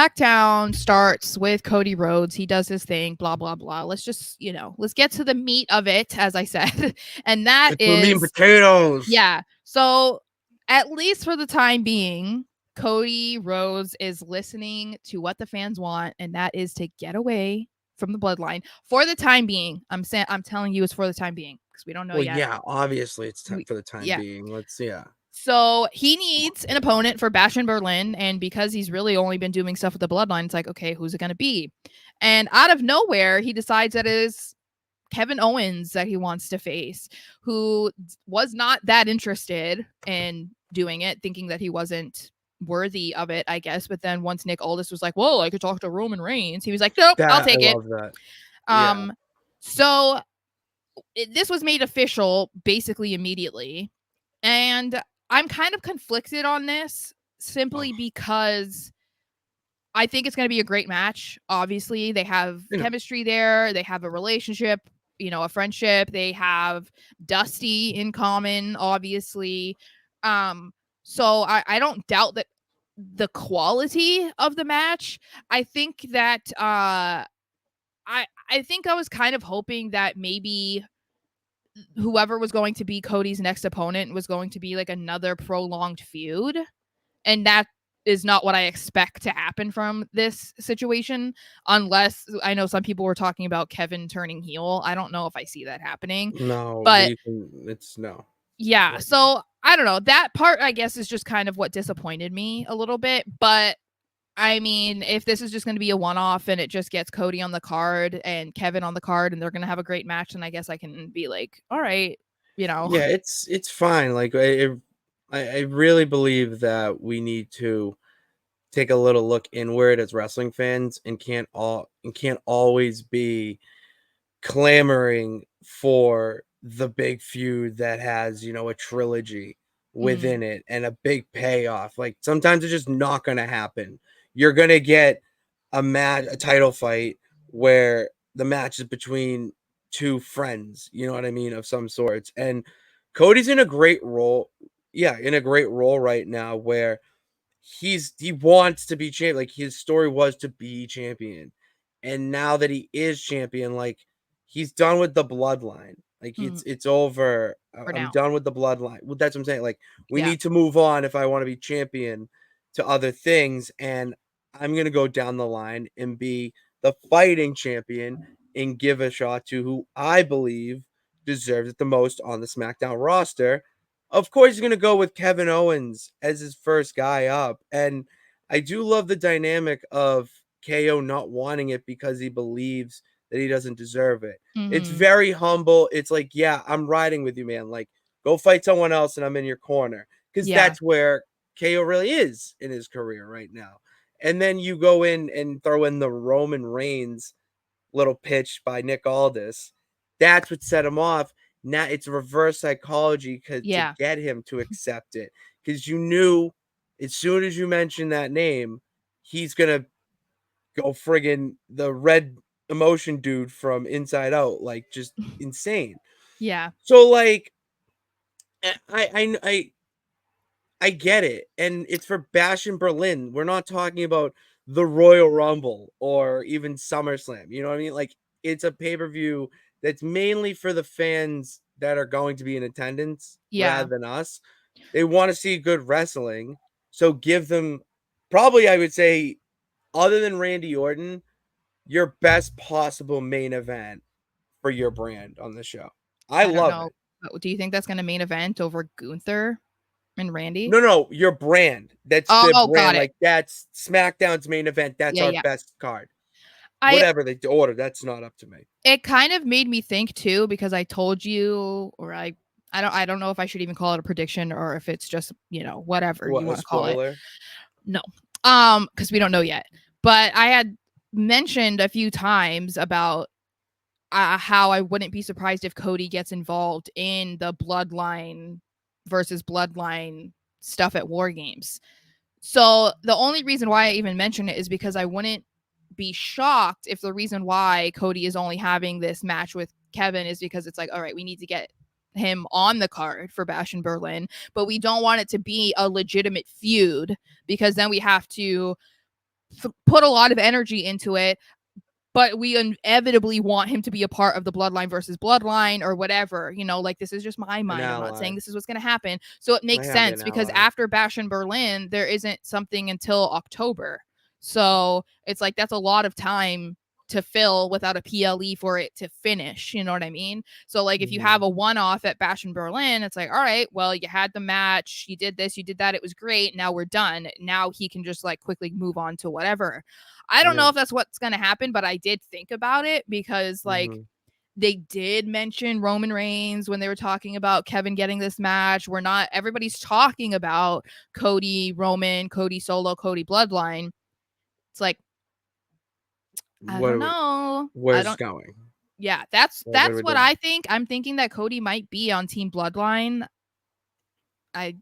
SmackDown starts with Cody Rhodes. He does his thing, blah, blah, blah. Let's just, let's get to the meat of it, as I said. And that It's the meat and is, potatoes. yeah. So at least for the time being, Cody Rhodes is listening to what the fans want, and that is to get away from the bloodline for the time being. I'm telling you, it's for the time being because we don't know Well, yet. yeah, obviously it's for the time Yeah. being. Yeah. So he needs an opponent for Bash in Berlin, and because he's really only been doing stuff with the bloodline, it's like, okay, who's it going to be? And out of nowhere, he decides that it is Kevin Owens that he wants to face, who was not that interested in doing it, thinking that he wasn't worthy of it, I guess. But then once Nick Aldis was like, well, I could talk to Roman Reigns, he was like, nope, I'll I take it. love that. Yeah. So this was made official basically immediately. And I'm kind of conflicted on this simply because I think it's going to be a great match. Obviously, they have chemistry there. They have a relationship, a friendship. They have Dusty in common, obviously. So I don't doubt that the quality of the match. I think that I think I was kind of hoping that maybe whoever was going to be Cody's next opponent was going to be like another prolonged feud. And that is not what I expect to happen from this situation, unless I know some people were talking about Kevin turning heel. I don't know if I see that happening. No, But it's no. yeah, so I don't know. That part, I guess, is just kind of what disappointed me a little bit. But I mean, if this is just going to be a one-off and it just gets Cody on the card and Kevin on the card and they're going to have a great match, then I guess I can be like, all right, Yeah, it's fine. Like I really believe that we need to take a little look inward as wrestling fans and can't always be clamoring for the big feud that has, a trilogy within it and a big payoff. Like sometimes it's just not going to happen. You're going to get a title fight where the match is between two friends, you know what I mean, of some sorts. And Cody's in a great role. Yeah, in a great role right now where he wants to be champion. Like his story was to be champion. And now that he is champion, like he's done with the bloodline. Like it's over. I'm done with the bloodline. Well, that's what I'm saying. Like we need to move on if I want to be champion to other things. And I'm gonna go down the line and be the fighting champion and give a shot to who I believe deserves it the most on the SmackDown roster. Of course, he's gonna go with Kevin Owens as his first guy up. And I do love the dynamic of KO not wanting it because he believes that he doesn't deserve it. It's very humble. It's like, yeah, I'm riding with you, man. Like, go fight someone else and I'm in your corner. Because that's where KO really is in his career right now. And then you go in and throw in the Roman Reigns little pitch by Nick Aldis. That's what set him off. Now it's reverse psychology to get him to accept it. Because you knew as soon as you mentioned that name, he's going to go friggin' the red emotion dude from Inside Out, like just insane. Yeah. So like I get it. And it's for Bash in Berlin. We're not talking about the Royal Rumble or even SummerSlam. You know what I mean? Like it's a pay-per-view that's mainly for the fans that are going to be in attendance rather than us. They want to see good wrestling. So give them probably I would say other than Randy Orton, your best possible main event for your brand on the show. I don't love know. it. Do you think that's going to main event over Gunther and Randy? No, your brand. That's the Oh, brand. got it. Like that's SmackDown's main event. That's our best card. Whatever they order, that's not up to me. It kind of made me think too because I told you, or I don't know if I should even call it a prediction or if it's just whatever you want to call it. No, because we don't know yet. But I had mentioned a few times about how I wouldn't be surprised if Cody gets involved in the bloodline versus bloodline stuff at War Games. So the only reason why I even mention it is because I wouldn't be shocked if the reason why Cody is only having this match with Kevin is because it's like, all right, we need to get him on the card for Bash in Berlin, but we don't want it to be a legitimate feud because then we have to put a lot of energy into it, but we inevitably want him to be a part of the bloodline versus bloodline or whatever, you know, like this is just my mind. I'm not saying this is what's going to happen. So it makes sense because after Bash in Berlin, there isn't something until October. So it's like, that's a lot of time to fill without a PLE for it to finish. You know what I mean? So like if you have a one-off at Bash in Berlin, it's like, all right, well, you had the match, you did this, you did that, it was great. Now we're done. Now he can just like quickly move on to whatever. I don't know if that's what's going to happen, but I did think about it because like they did mention Roman Reigns when they were talking about Kevin getting this match. Everybody's talking about Cody Roman, Cody Solo, Cody Bloodline. It's like, I don't know. Where's it going? Yeah, that's what I think. I'm thinking that Cody might be on Team Bloodline. I